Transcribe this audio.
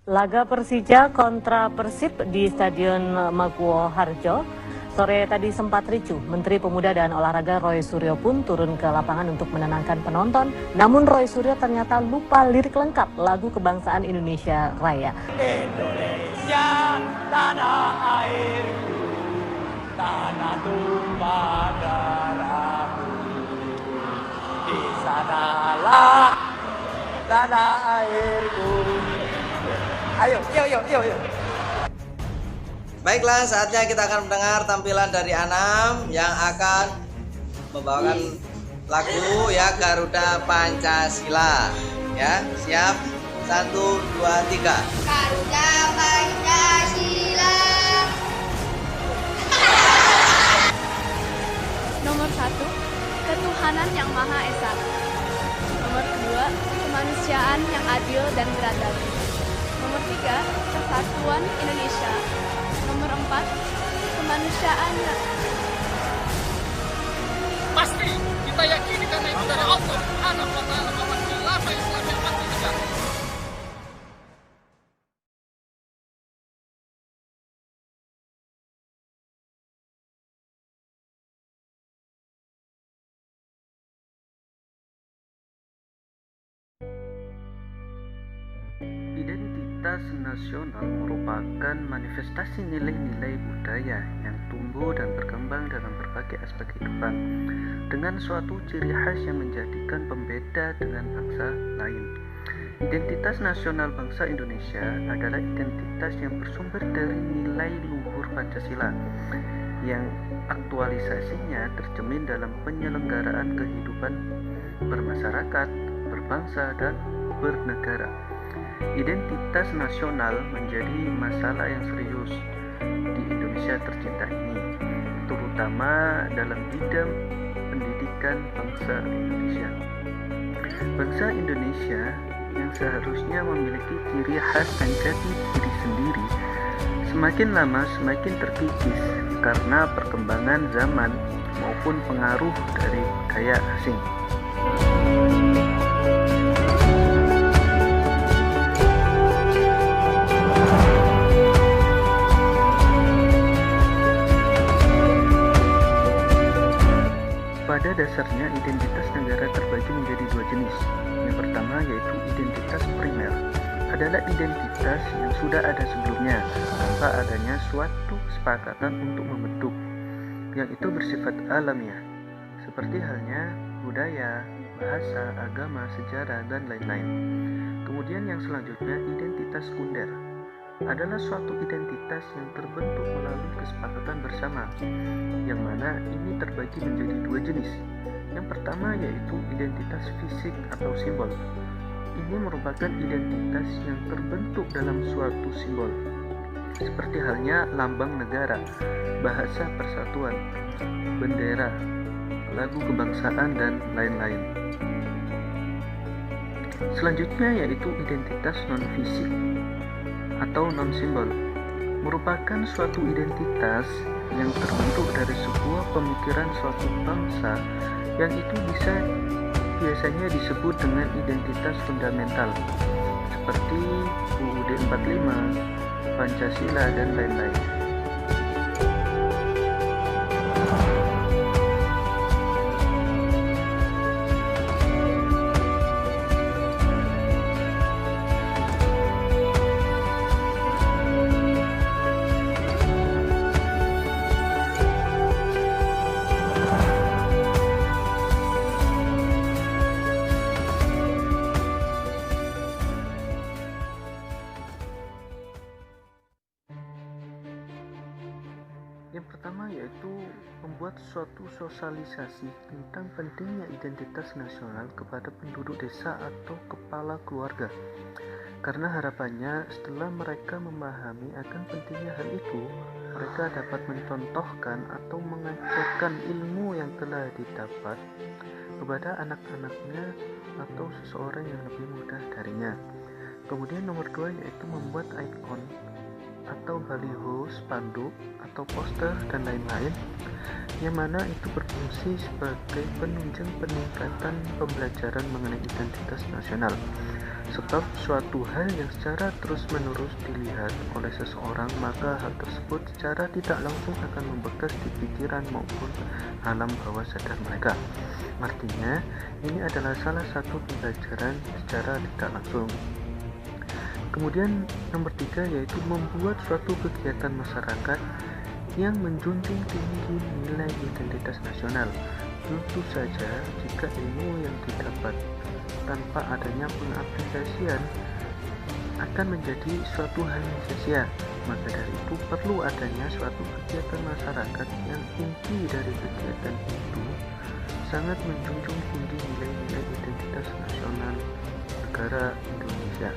Laga Persija kontra Persib di Stadion Maguwo Harjo sore tadi sempat ricuh. Menteri Pemuda dan Olahraga Roy Suryo pun turun ke lapangan untuk menenangkan penonton. Namun Roy Suryo ternyata lupa lirik lengkap lagu kebangsaan Indonesia Raya. Indonesia tanah airku, tanah tumpah darahku, di sanalah tanah airku. Ayo. Baiklah, saatnya kita akan mendengar tampilan dari Anam yang akan membawakan lagu ya Garuda Pancasila. Ya, siap? 1, 2, 3. Garuda Pancasila. Nomor 1, ketuhanan yang Maha Esa. Nomor 2, kemanusiaan yang adil dan beradab. Nomor 3, persatuan Indonesia. Nomor 4, kemanusiaan. Pasti kita yakini karena itu dari Allah Subhanahu wa taala bahwa khilafah Islam yang pasti tegak. Identitas nasional merupakan manifestasi nilai-nilai budaya yang tumbuh dan berkembang dalam berbagai aspek kehidupan dengan suatu ciri khas yang menjadikan pembeda dengan bangsa lain. Identitas nasional bangsa Indonesia adalah identitas yang bersumber dari nilai luhur Pancasila yang aktualisasinya tercermin dalam penyelenggaraan kehidupan bermasyarakat, berbangsa, dan bernegara. Identitas nasional menjadi masalah yang serius di Indonesia tercinta ini, terutama dalam bidang pendidikan bangsa Indonesia. Bangsa Indonesia yang seharusnya memiliki ciri khas dan jati diri sendiri, semakin lama semakin terkikis karena perkembangan zaman maupun pengaruh dari budaya asing. Pada dasarnya, identitas negara terbagi menjadi dua jenis. Yang pertama yaitu identitas primer, adalah identitas yang sudah ada sebelumnya tanpa adanya suatu kesepakatan untuk membentuk, yang itu bersifat alamiah, seperti halnya budaya, bahasa, agama, sejarah, dan lain-lain. Kemudian yang selanjutnya identitas sekunder, adalah suatu identitas yang terbentuk melalui kesepakatan bersama, yang mana ini terbagi menjadi dua jenis. Yang pertama yaitu identitas fisik atau simbol. Ini merupakan identitas yang terbentuk dalam suatu simbol, seperti halnya lambang negara, bahasa persatuan, bendera, lagu kebangsaan, dan lain-lain. Selanjutnya yaitu identitas non-fisik atau non-simbol, merupakan suatu identitas yang terbentuk dari sebuah pemikiran suatu bangsa yang itu biasanya disebut dengan identitas fundamental seperti UUD 45, Pancasila, dan lain-lain. Yang pertama yaitu membuat suatu sosialisasi tentang pentingnya identitas nasional kepada penduduk desa atau kepala keluarga. Karena harapannya setelah mereka memahami akan pentingnya hal itu, mereka dapat mencontohkan atau mengajarkan ilmu yang telah didapat kepada anak-anaknya atau seseorang yang lebih muda darinya. Kemudian nomor 2 yaitu membuat ikon atau baliho, spanduk, atau poster, dan lain-lain, yang mana itu berfungsi sebagai penunjang peningkatan pembelajaran mengenai identitas nasional. Sebab suatu hal yang secara terus-menerus dilihat oleh seseorang, maka hal tersebut secara tidak langsung akan membekas di pikiran maupun alam bawah sadar mereka. Artinya, ini adalah salah satu pembelajaran secara tidak langsung. Kemudian nomor 3 yaitu membuat suatu kegiatan masyarakat yang menjunjung tinggi nilai identitas nasional. Tentu saja jika ilmu yang didapat tanpa adanya pengaplikasian akan menjadi suatu hal yang sia-sia, maka dari itu perlu adanya suatu kegiatan masyarakat yang inti dari kegiatan itu sangat menjunjung tinggi nilai-nilai identitas nasional negara Indonesia.